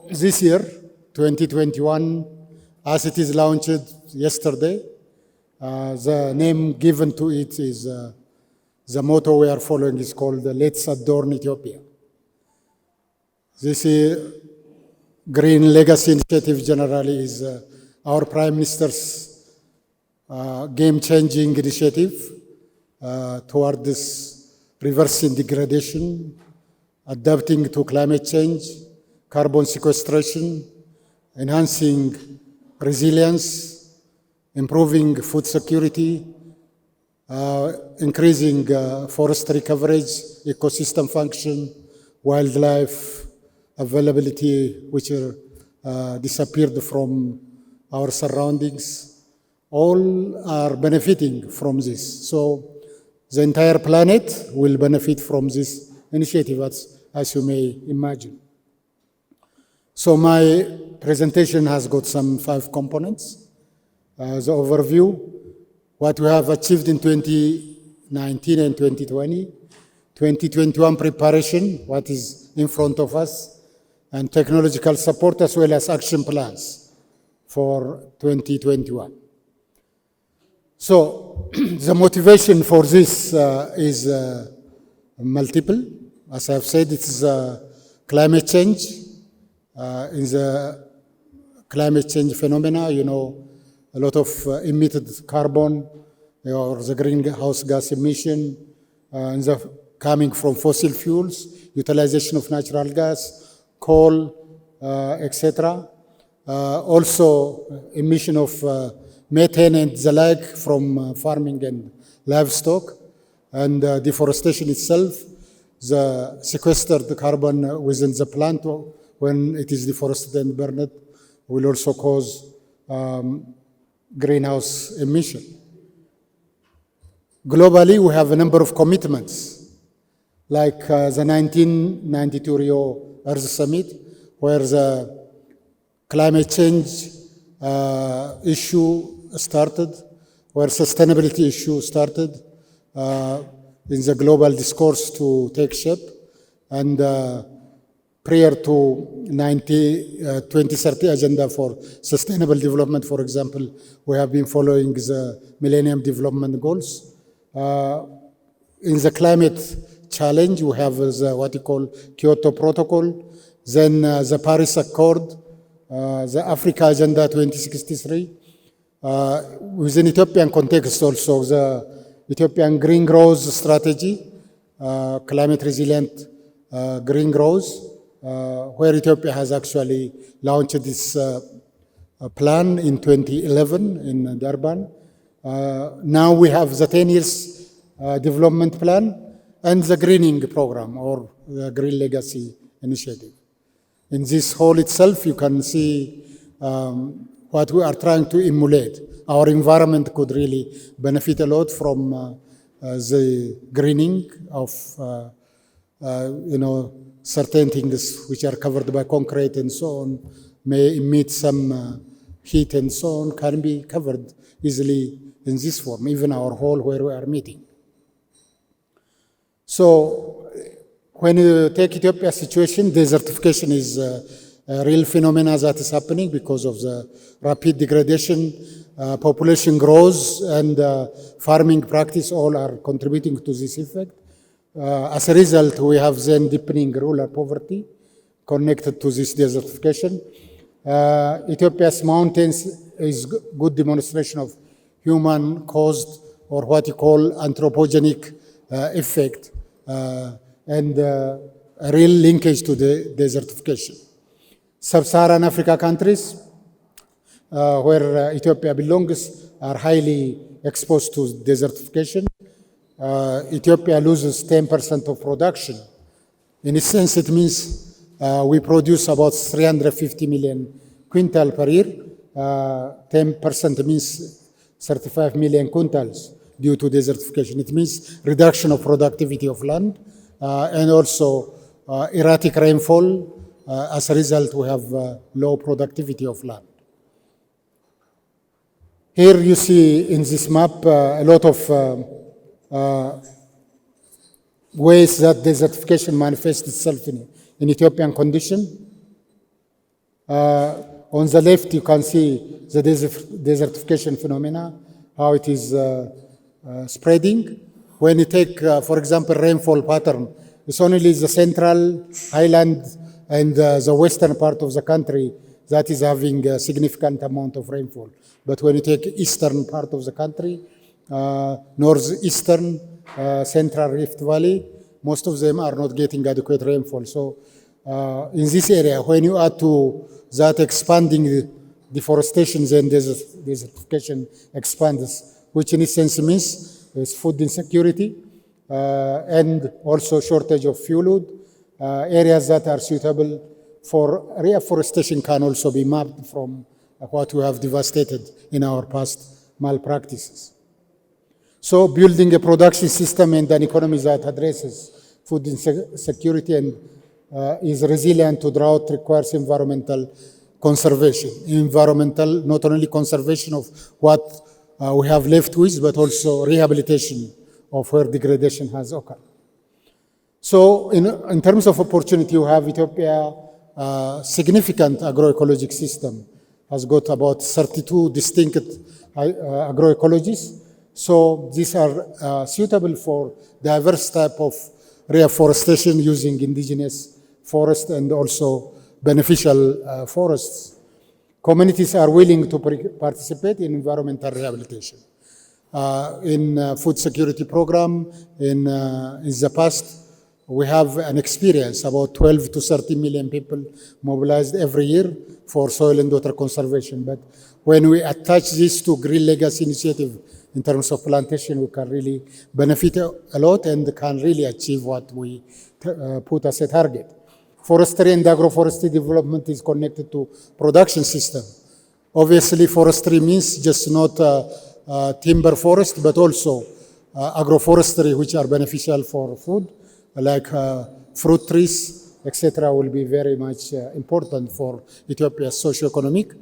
this year, 2021, as it is launched yesterday, the name given to it is, the motto we are following is called Let's Adorn Ethiopia. This Green Legacy Initiative generally is our Prime Minister's game-changing initiative toward this reversing degradation, adapting to climate change, carbon sequestration, enhancing resilience, improving food security, increasing forestry coverage, ecosystem function, wildlife availability, which disappeared from our surroundings. All are benefiting from this. So the entire planet will benefit from this initiative, as you may imagine. So my presentation has got some 5 components. The overview, what we have achieved in 2019 and 2020, 2021 preparation, what is in front of us, and technological support as well as action plans for 2021. So the motivation for this is multiple. As I've said, it's climate change. In the climate change phenomena, you know, a lot of emitted carbon or the greenhouse gas emission coming from fossil fuels, utilization of natural gas, coal, etc. Also emission of methane and the like from farming and livestock, and deforestation itself, the sequestered carbon within the plant when it is deforested and burned will also cause greenhouse emission. Globally, we have a number of commitments, like the 1992 Rio Earth Summit, where the climate change issue started, where sustainability issue started in the global discourse to take shape. And prior to 2030 Agenda for Sustainable Development, for example, we have been following the Millennium Development Goals. In the climate challenge, we have what you call Kyoto Protocol, then the Paris Accord, the Africa Agenda 2063. Within Ethiopian context also, the Ethiopian Green Growth Strategy, climate resilient green growth, where Ethiopia has actually launched this plan in 2011 in Durban. Now we have the 10 years development plan and the greening program, or the Green Legacy Initiative. In this whole itself, you can see what we are trying to emulate. Our environment could really benefit a lot from the greening of, certain things which are covered by concrete and so on, may emit some heat and so on, can be covered easily in this form, even our hall where we are meeting. So when you take Ethiopia's situation, desertification is a real phenomenon that is happening because of the rapid degradation, population growth, and farming practice all are contributing to this effect. As a result, we have then deepening rural poverty connected to this desertification. Ethiopia's mountains is good demonstration of human-caused, or what you call anthropogenic effect, and a real linkage to the desertification. Sub-Saharan Africa countries, where Ethiopia belongs, are highly exposed to desertification. Ethiopia loses 10% of production. In a sense, it means we produce about 350 million quintal per year. 10% means 35 million quintals due to desertification. It means reduction of productivity of land and also erratic rainfall. As a result, we have low productivity of land. Here you see in this map a lot of ways that desertification manifests itself in Ethiopian condition. On the left, you can see the desertification phenomena, how it is spreading. When you take, for example, rainfall pattern, it's only the central highland and the western part of the country that is having a significant amount of rainfall. But when you take eastern part of the country, northeastern, central Rift Valley, most of them are not getting adequate rainfall. So in this area, when you add to that expanding deforestation, then desertification expands, which in essence means is food insecurity and also shortage of fuel wood. Areas that are suitable for reforestation can also be mapped from what we have devastated in our past malpractices. So building a production system and an economy that addresses food insecurity and is resilient to drought requires environmental conservation. Environmental, not only conservation of what we have left with, but also rehabilitation of where degradation has occurred. So in terms of opportunity, you have Ethiopia, significant agroecologic system, has got about 32 distinct agroecologies. So these are suitable for diverse type of reforestation using indigenous forest and also beneficial forests. Communities are willing to participate in environmental rehabilitation. In food security program, in the past, we have an experience, about 12 to 30 million people mobilized every year for soil and water conservation. But when we attach this to Green Legacy Initiative in terms of plantation, we can really benefit a lot and can really achieve what we put as a target. Forestry and agroforestry development is connected to production system. Obviously, forestry means just not timber forest, but also agroforestry, which are beneficial for food, like fruit trees, etc., will be very much important for Ethiopia's socio-economic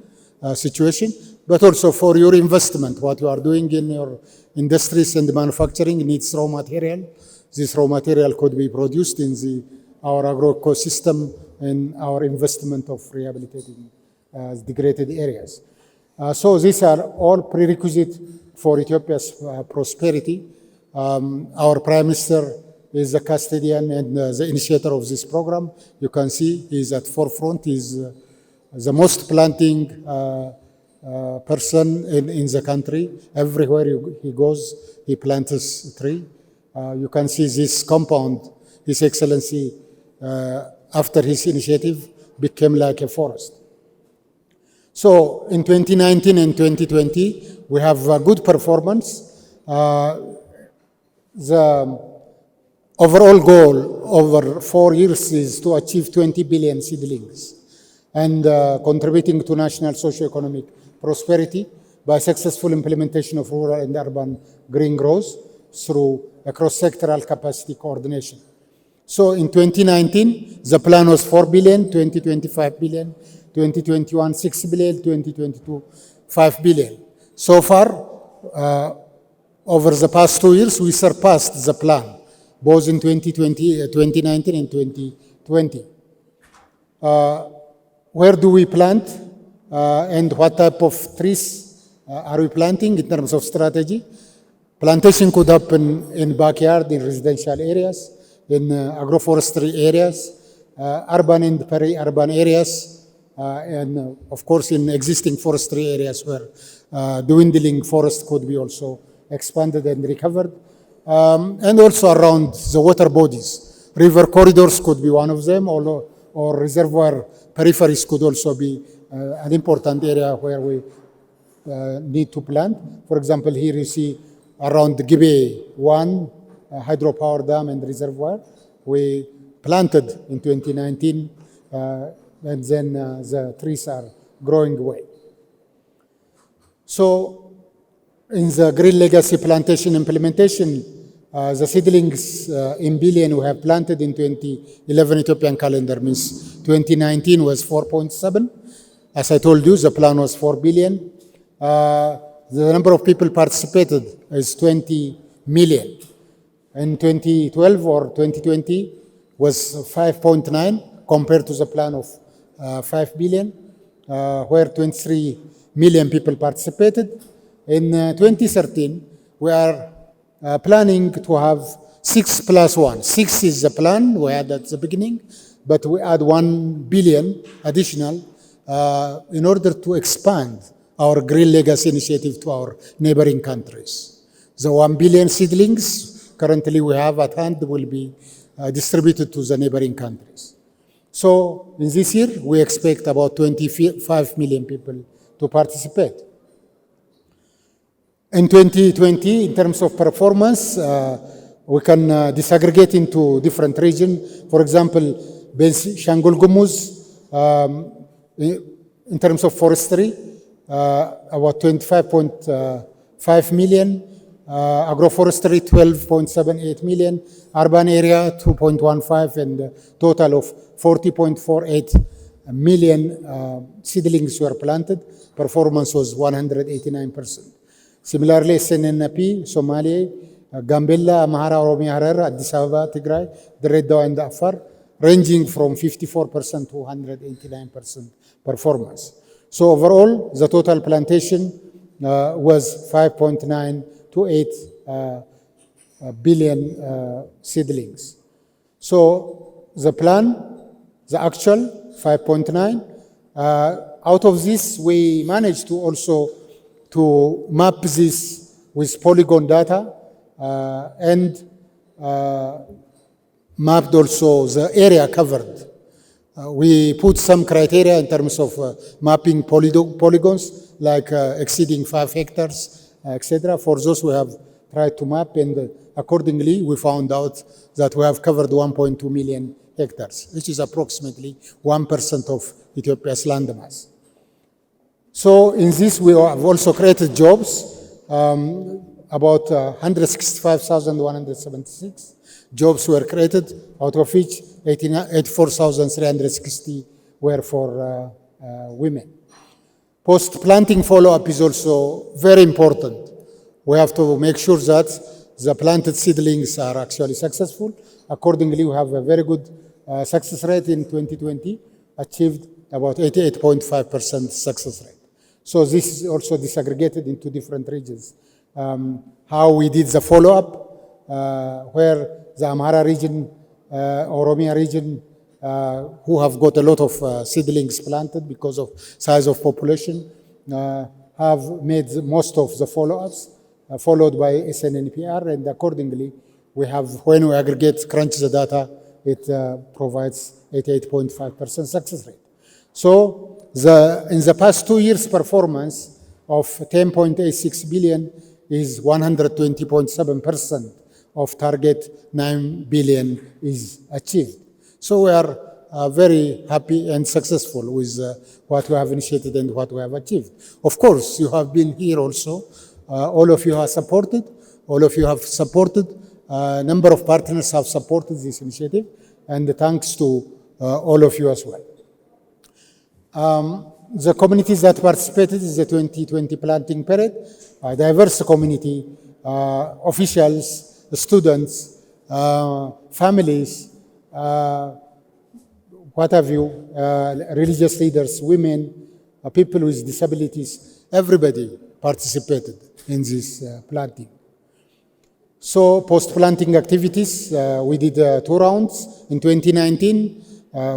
situation, but also for your investment. What you are doing in your industries and manufacturing needs raw material. This raw material could be produced in our agro-ecosystem and our investment of rehabilitating degraded areas. So these are all prerequisites for Ethiopia's prosperity. Our Prime Minister is the custodian and the initiator of this program. You can see he is at forefront. He is the most planting person in the country. Everywhere he goes, he plants a tree. You can see this compound, His Excellency, after his initiative, became like a forest. So in 2019 and 2020, we have a good performance. The overall goal over 4 years is to achieve 20 billion seedlings and contributing to national socio-economic prosperity by successful implementation of rural and urban green growth through a cross-sectoral capacity coordination. So in 2019, the plan was 4 billion, 2020 5 billion, 2021 6 billion, 2022 5 billion. So far, over the past 2 years, we surpassed the plan, both in 2019 and 2020. Where do we plant and what type of trees are we planting in terms of strategy? Plantation could happen in backyard, in residential areas, in agroforestry areas, urban and peri-urban areas, and of course in existing forestry areas where dwindling forest could be also expanded and recovered, and also around the water bodies. River corridors could be one of them, or reservoir peripheries could also be an important area where we need to plant. For example, here you see around Gibe 1 hydropower dam and reservoir, we planted in 2019, and then the trees are growing away. So in the Green Legacy plantation implementation, the seedlings in billion we have planted in 2011 Ethiopian calendar means 2019 was 4.7. As I told you, the plan was 4 billion. The number of people participated is 20 million. In 2012 or 2020 was 5.9 compared to the plan of 5 billion. where 23 million people participated. In 2013, we are planning to have 6 plus 1. 6 is the plan we had at the beginning, but we add 1 billion additional in order to expand our Green Legacy initiative to our neighboring countries. The 1 billion seedlings currently we have at hand will be distributed to the neighboring countries. So in this year, we expect about 25 million people to participate. In 2020, in terms of performance, we can disaggregate into different regions. For example, Benishangul Gumuz, in terms of forestry, about 25.5 million, agroforestry 12.78 million, urban area 2.15, and total of 40.48 million seedlings were planted. Performance was 189%. Similarly, SNNP, Somalia, Gambella, Amhara, Oromia, Harar, Addis Ababa, Tigray, Dirredawa, and Afar, ranging from 54% to 189% performance. So overall, the total plantation was 5.9 to 8 billion seedlings. So the plan, the actual 5.9, out of this we managed to also to map this with polygon data and mapped also the area covered. We put some criteria in terms of mapping polygons, like exceeding 5 hectares, etc. For those we have tried to map, and accordingly we found out that we have covered 1.2 million hectares, which is approximately 1% of Ethiopia's land mass. So in this we have also created jobs, about 165,176 jobs were created, out of which 84,360 were for women. Post-planting follow-up is also very important. We have to make sure that the planted seedlings are actually successful. Accordingly, we have a very good success rate in 2020, achieved about 88.5% success rate. So this is also disaggregated into different regions. How we did the follow-up, where the Amhara region, Oromia region, who have got a lot of seedlings planted because of size of population, have made most of the follow-ups, followed by SNNPR, and accordingly, we have, when we aggregate, crunch the data, it provides 88.5% success rate. So in the past 2 years, performance of 10.86 billion is 120.7% of target 9 billion is achieved. So we are very happy and successful with what we have initiated and what we have achieved. Of course, you have been here also. All of you have supported. A number of partners have supported this initiative, and thanks to all of you as well. The communities that participated in the 2020 planting period, a diverse community, officials, students, families, what have you, religious leaders, women, people with disabilities, everybody participated in this planting. So post-planting activities, we did 2 rounds. In 2019,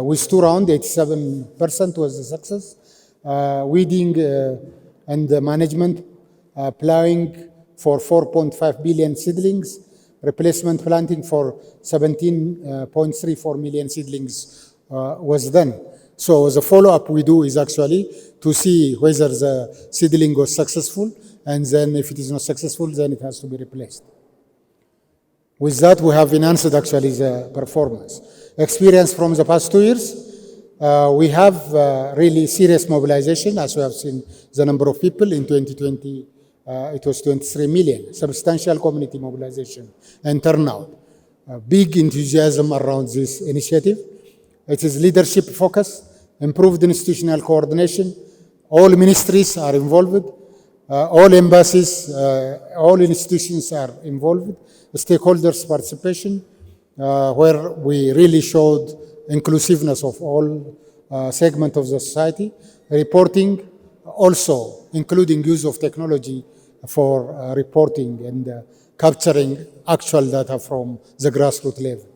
with 2 rounds, 87% was the success. Weeding and management, plowing for 4.5 billion seedlings, replacement planting for 17.34 million seedlings was done. So the follow-up we do is actually to see whether the seedling was successful, and then if it is not successful, then it has to be replaced. With that, we have enhanced actually the performance. Experience from the past 2 years, we have really serious mobilization, as we have seen the number of people. In 2020, it was 23 million, substantial community mobilization and turnout. Big enthusiasm around this initiative. It is leadership focused, improved institutional coordination. All ministries are involved. All embassies, all institutions are involved. Stakeholders participation, where we really showed inclusiveness of all segments of the society. reporting also, including use of technology for reporting and capturing actual data from the grassroots level.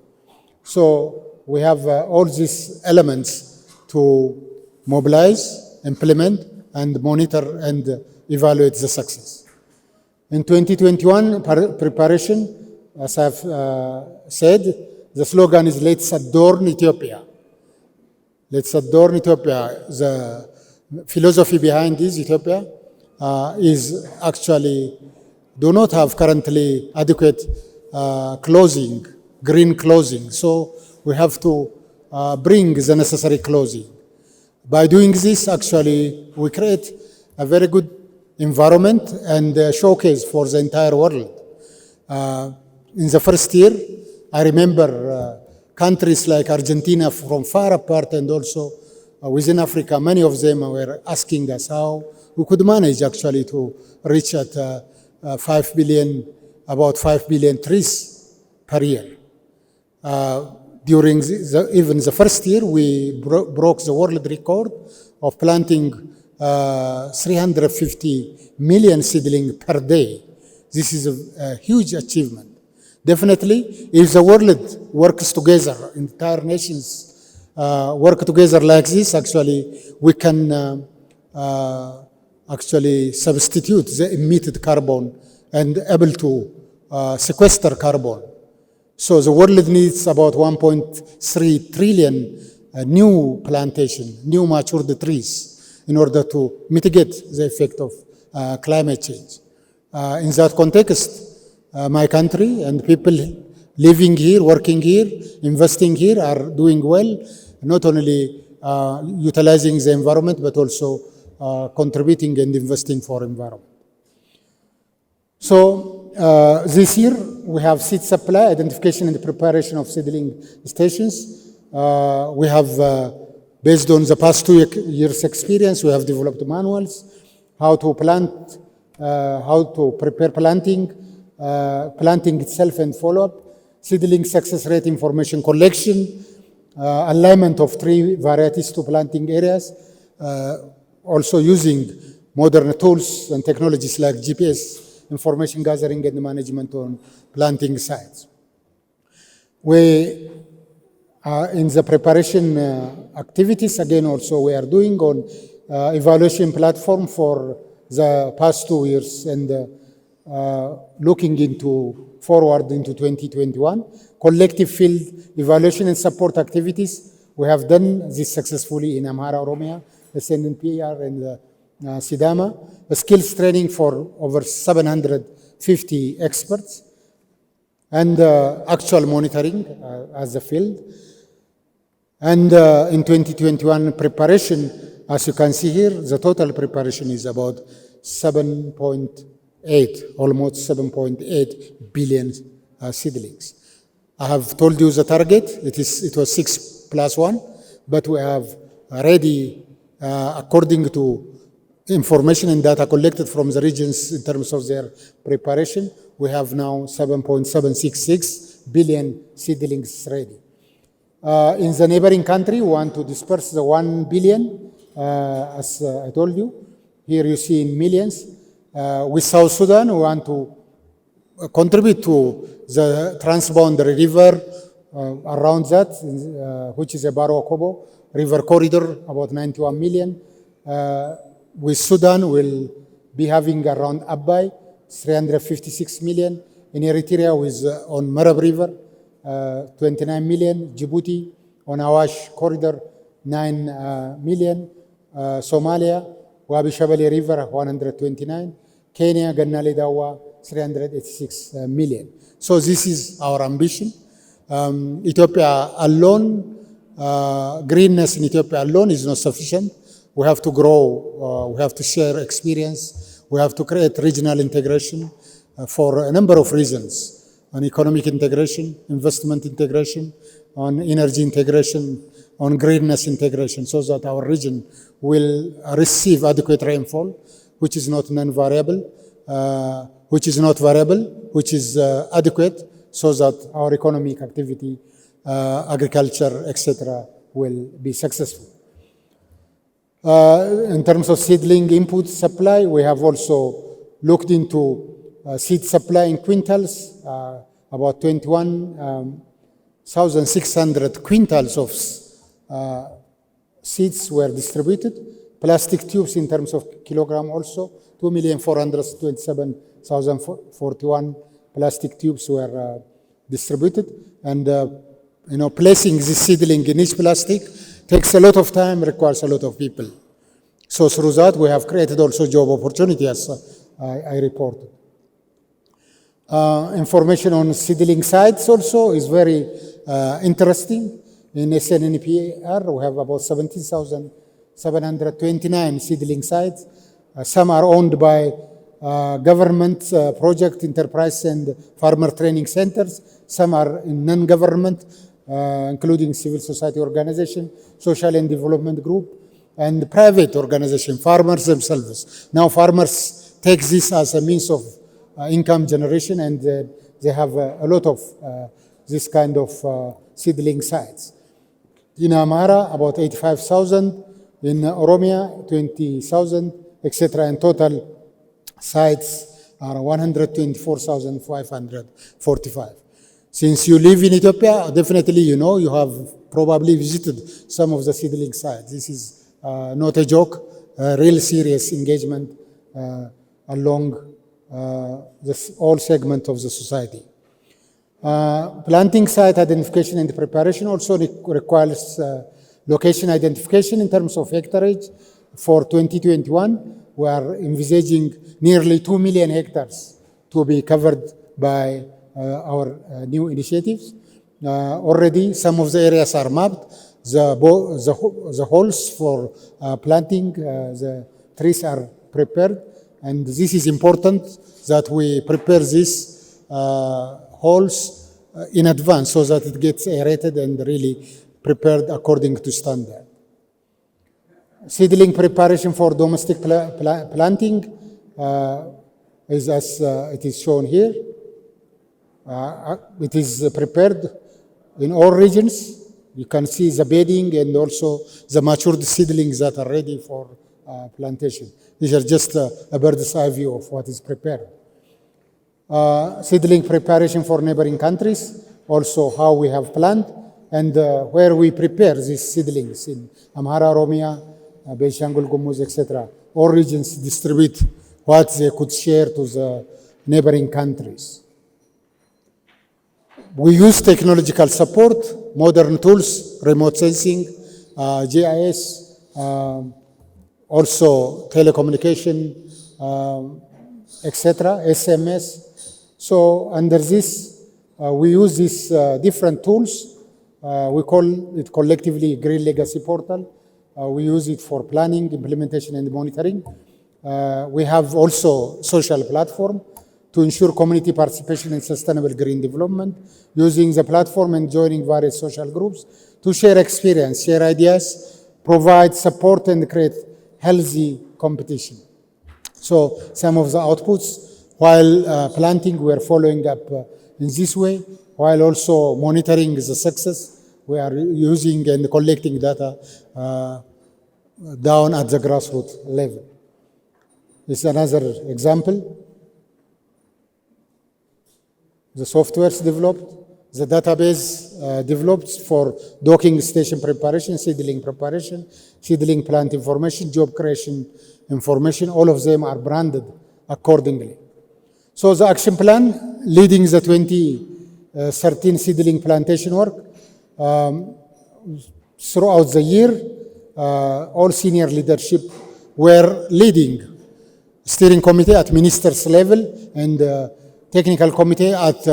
So we have all these elements to mobilize, implement, and monitor and evaluate the success. In 2021 preparation, as I've said, the slogan is "Let's adorn Ethiopia." Let's adorn Ethiopia. The philosophy behind this Ethiopia is actually do not have currently adequate clothing, green clothing. So we have to bring the necessary clothing. By doing this, actually, we create a very good environment and showcase for the entire world. In the first year, I remember countries like Argentina from far apart and also within Africa, many of them were asking us how we could manage actually to reach at 5 billion, about 5 billion trees per year. During even the first year, we broke the world record of planting 350 million seedlings per day. This is a huge achievement. Definitely, if the world works together, entire nations work together like this, actually, we can actually substitute the emitted carbon and able to sequester carbon. So the world needs about 1.3 trillion new plantation, new matured trees in order to mitigate the effect of climate change. In that context, my country and people living here, working here, investing here are doing well, not only utilizing the environment, but also contributing and investing for environment. So this year, we have seed supply, identification and preparation of seedling stations. We have, based on the past 2 years experience, we have developed manuals, how to plant, how to prepare planting, planting itself and follow-up, seedling success rate information collection, alignment of tree varieties to planting areas, also using modern tools and technologies like GPS, information gathering and management on planting sites. We in the preparation activities, again, also we are doing on evaluation platform for the past 2 years and looking into forward into 2021. Collective field evaluation and support activities. We have done this successfully in Amhara, Oromia, SNNPR, and Sidama. A skills training for over 750 experts, and actual monitoring as a field. And in 2021 preparation, as you can see here, the total preparation is about 7.8, almost 7.8 billion seedlings. I have told you the target. It was 6+1, but we have already, according to information and data collected from the regions in terms of their preparation, we have now 7.766 billion seedlings ready. In the neighboring country, we want to disperse the 1 billion, as I told you. Here you see in millions. With South Sudan, we want to contribute to the transboundary river around that, which is a Baro-Kobo river corridor, about 91 million. With Sudan, we'll be having around Abai, 356 million. In Eritrea, with on Marab River, 29 million. Djibouti, on Awash corridor, 9 million. Somalia, Wabi Shabali River, 129. Kenya, Gannale Dawa, 386 million. So this is our ambition. Ethiopia alone, greenness in Ethiopia alone is not sufficient. We have to grow, we have to share experience, we have to create regional integration for a number of reasons. On economic integration, investment integration, on energy integration, on greenness integration, so that our region will receive adequate rainfall, which is not non-variable, which is not variable, which is adequate, so that our economic activity, agriculture, etc., will be successful. In terms of seedling input supply, we have also looked into seed supply in quintals. About 21,600 quintals of seeds were distributed. Plastic tubes in terms of kilogram also, 2,427,041 plastic tubes were distributed. And placing this seedling in each plastic takes a lot of time, requires a lot of people. So through that, we have created also job opportunity, as I reported. Information on seedling sites also is very interesting. In SNNPR, we have about 17,729 seedling sites. Some are owned by government project, enterprise, and farmer training centers. Some are in non-government, including civil society organization, social and development group, and private organization, farmers themselves. Now farmers take this as a means of income generation, and they have a lot of this kind of seedling sites. In Amhara, about 85,000. In Oromia, 20,000, etc. And total sites are 124,545. Since you live in Ethiopia, definitely you have probably visited some of the seedling sites. This is not a joke, a real serious engagement along all segments of the society. Planting site identification and preparation also requires location identification in terms of hectareage. For 2021, we are envisaging nearly 2 million hectares to be covered by our new initiatives. Already some of the areas are mapped. The holes for planting the trees are prepared, and this is important that we prepare these holes in advance so that it gets aerated and really prepared according to standard. Seedling preparation for domestic planting is as it is shown here. It is prepared in all regions. You can see the bedding and also the matured seedlings that are ready for plantation. These are just a bird's eye view of what is prepared. Seedling preparation for neighboring countries, also how we have planned and where we prepare these seedlings in Amhara, Oromia, Benishangul Gumuz, etc. All regions distribute what they could share to the neighboring countries. We use technological support, modern tools, remote sensing, GIS, also telecommunication, etc., SMS. So under this, we use these different tools. We call it collectively Green Legacy Portal. We use it for planning, implementation, and monitoring. We have also social platform to ensure community participation in sustainable green development, using the platform and joining various social groups to share experience, share ideas, provide support, and create healthy competition. So some of the outputs, while planting, we are following up in this way, while also monitoring the success. We are using and collecting data down at the grassroots level. This is another example. The softwares developed, the database developed for docking station preparation, seedling plant information, job creation information. All of them are branded accordingly. So the action plan leading the 2013 seedling plantation work, throughout the year, all senior leadership were leading. Steering committee at ministers level and technical committee at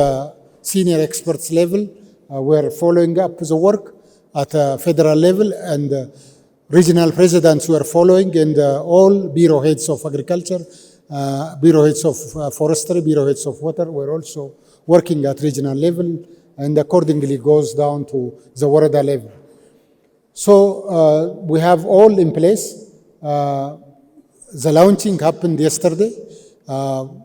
senior experts level were following up the work at federal level, and regional presidents were following, and all bureau heads of agriculture, bureau heads of forestry, bureau heads of water were also working at regional level, and accordingly goes down to the Warada level. So we have all in place. The launching happened yesterday.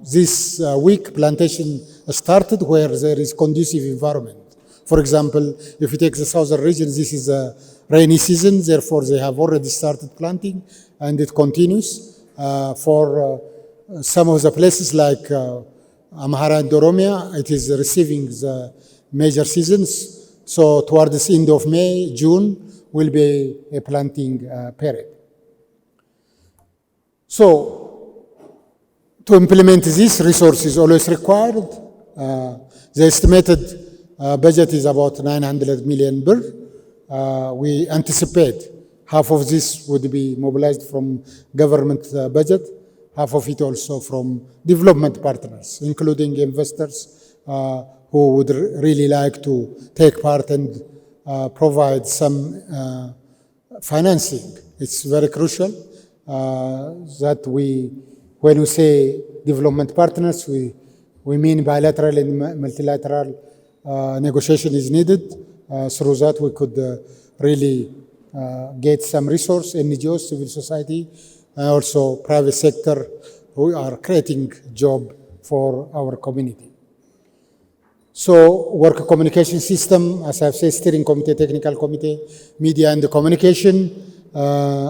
This week plantation started where there is conducive environment For example, if you take the southern region, this is a rainy season, therefore they have already started planting, and it continues. For some of the places like Amhara and Oromia, it is receiving the major seasons. So toward the end of May, June will be a planting period. So to implement this, resource is always required. The estimated budget is about 900 million birr. We anticipate half of this would be mobilized from government budget, half of it also from development partners, including investors who would really like to take part and provide some financing. It's very crucial that when we say development partners, we mean bilateral and multilateral negotiation is needed. Through that, we could really get some resource, NGOs, civil society, and also private sector who are creating job for our community. So work communication system, as I've said, steering committee, technical committee, media and communication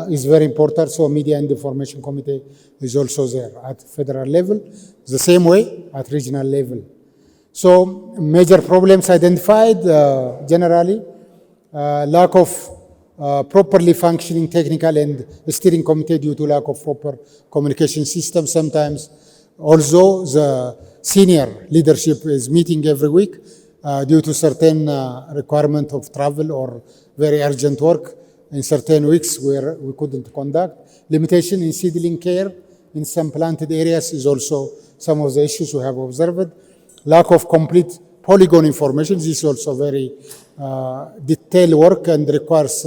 is very important. So media and information committee is also there at federal level, the same way at regional level. So major problems identified generally, lack of properly functioning technical and steering committee due to lack of proper communication system. Sometimes although the senior leadership is meeting every week due to certain requirement of travel or very urgent work in certain weeks where we couldn't conduct. Limitation in seedling care in some planted areas is also some of the issues we have observed. Lack of complete polygon information, this is also very detailed work and requires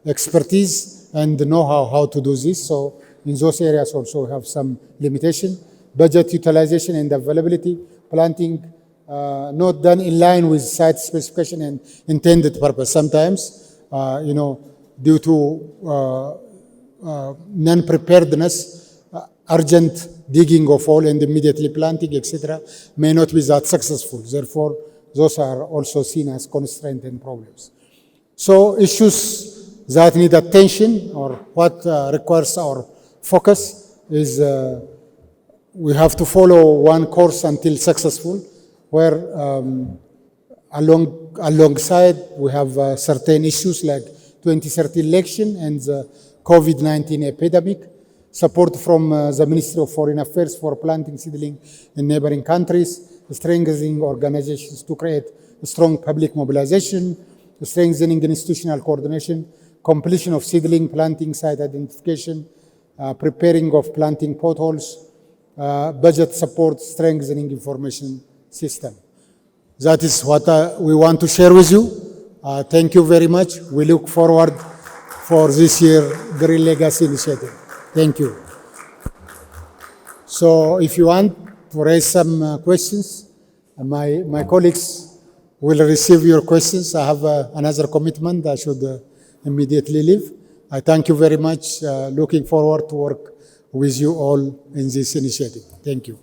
expertise and know-how how to do this. So in those areas also we have some limitation. Budget utilization and availability, planting not done in line with site specification and intended purpose. Sometimes, due to non-preparedness, urgent digging of all and immediately planting, etc., may not be that successful. Therefore, those are also seen as constraints and problems. So issues that need attention or what requires our focus is we have to follow one course until successful, where alongside we have certain issues like 2030 election and the COVID-19 epidemic, support from the Ministry of Foreign Affairs for planting seedling in neighboring countries, strengthening organizations to create strong public mobilization, strengthening institutional coordination, completion of seedling planting site identification, preparing of planting potholes, budget support, strengthening information system. That is what we want to share with you. Thank you very much. We look forward for this year Green Legacy Initiative. Thank you. So if you want to raise some questions, my colleagues will receive your questions. I have another commitment. I should immediately leave. I thank you very much. Looking forward to work with you all in this initiative. Thank you.